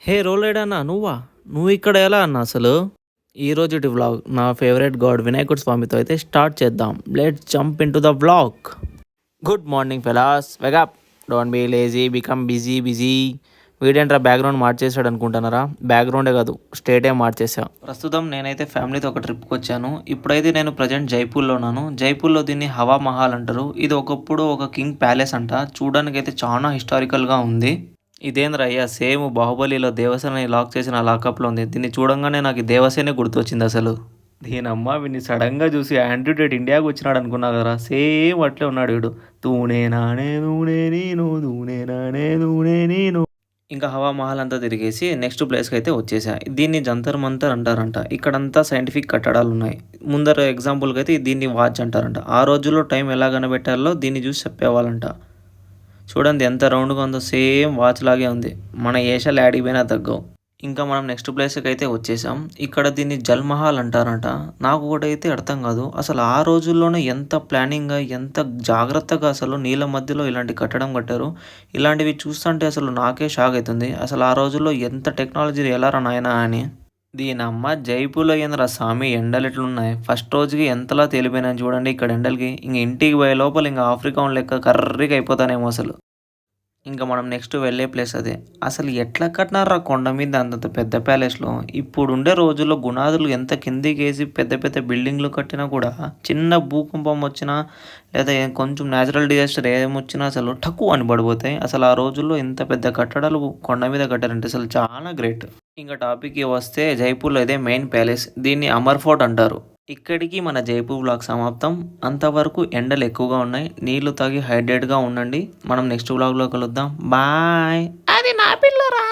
హే రోలేడ్ అన్న నువ్వా? నువ్వు ఇక్కడ ఎలా అన్న అసలు? ఈరోజుటి వ్లాగ్ నా ఫేవరెట్ గాడ్ వినాయకుడు స్వామితో అయితే స్టార్ట్ చేద్దాం. Let's jump in to the vlog. Good morning fellas, wake up. Don't be lazy, become busy. వీడేంట్రా బ్యాక్గ్రౌండ్ మార్చేసాడు అనుకుంటున్నారా? బ్యాక్గ్రౌండే కాదు, స్టేటే మార్చేసా. ప్రస్తుతం నేనైతే ఫ్యామిలీతో ఒక ట్రిప్కి వచ్చాను. ఇప్పుడైతే నేను ప్రజెంట్ జైపూర్లో ఉన్నాను. జైపూర్లో దీన్ని హవా మహల్ అంటారు. ఇది ఒకప్పుడు ఒక కింగ్ ప్యాలెస్ అంట. చూడడానికి అయితే చాలా హిస్టారికల్గా ఉంది. ఇదేంద్ర అయ్యా, సేమ్ బాహుబలిలో దేవసేనని లాక్ చేసిన లాకప్లో ఉంది. దీన్ని చూడంగానే నాకు ఈ దేవసేనే గుర్తొచ్చింది అసలు. దీనమ్మ వీడిని సడన్గా చూసి యాంటీడేట్ ఇండియాకి వచ్చినాడు అనుకున్నా కదా, సేమ్ అట్లే ఉన్నాడు వీడు. తూనే నానే నూనె నేను, తూనే నానే నూనె నేను. ఇంకా హవా మహల్ అంతా తిరిగేసి నెక్స్ట్ ప్లేస్కి అయితే వచ్చేసా. దీన్ని జంతర్ మంతర్ అంటారంట. ఇక్కడంతా సైంటిఫిక్ కట్టడాలు ఉన్నాయి. ముందర ఎగ్జాంపుల్కి అయితే దీన్ని వాచ్ అంటారంట. ఆ రోజుల్లో టైం ఎలా కనిపెట్టాలో దీన్ని చూసి చెప్పేవాళ్ళంట. చూడండి ఎంత రౌండ్గా ఉందో, సేమ్ వాచ్ లాగే ఉంది. మన ఏషాలు యాడిపోయినా తగ్గవు. ఇంకా మనం నెక్స్ట్ ప్లేస్కి అయితే వచ్చేసాం. ఇక్కడ దీన్ని జల్మహల్ అంటారంట. నాకు కూడా అయితే అర్థం కాదు, అసలు ఆ రోజుల్లోనే ఎంత ప్లానింగ్గా, ఎంత జాగ్రత్తగా అసలు నీళ్ళ మధ్యలో ఇలాంటి కట్టడం కట్టారు. ఇలాంటివి చూస్తుంటే అసలు నాకే షాక్ అవుతుంది. అసలు ఆ రోజుల్లో ఎంత టెక్నాలజీ ఎలా రా నాయనా అని. దీనమ్మ జైపూర్లో ఏంద్రా స్వామి, ఎండలు ఎట్లున్నాయి! ఫస్ట్ రోజుకి ఎంతలా తేలిపోయినాయి చూడండి ఇక్కడ ఎండలకి. ఇంక ఇంటికి పోయే లోపల ఇంకా ఆఫ్రికా లెక్క కర్రీగా అయిపోతానేమో అసలు. ఇంకా మనం నెక్స్ట్ వెళ్ళే ప్లేస్ అదే. అసలు ఎట్లా కట్టినారా కొండ మీద అంతంత పెద్ద ప్యాలెస్లో? ఇప్పుడుండే రోజుల్లో గుణాదులు ఎంత కిందికేసి పెద్ద పెద్ద బిల్డింగ్లు కట్టినా కూడా చిన్న భూకంపం వచ్చినా లేదా కొంచెం న్యాచురల్ డిజాస్టర్ ఏమొచ్చినా అసలు తక్కువ అని పడిపోతాయి. అసలు ఆ రోజుల్లో ఇంత పెద్ద కట్టడాలు కొండ మీద కట్టారంటే అసలు చాలా గ్రేట్. ఇంకా టాపిక్కి వస్తే జైపూర్లో ఇదే మెయిన్ ప్యాలెస్. దీన్ని అమర్ ఫోర్ట్ అంటారు. ఇక్కడికి మన జైపూర్ వ్లాగ్ సమాప్తం. అంతవరకు ఎండలు ఎక్కువగా ఉన్నాయి. నీళ్లు తాగి హైడ్రేట్గా ఉండండి. మనం నెక్స్ట్ వ్లాగ్లో కలుద్దాం. బాయ్. అది నా పిల్లరా.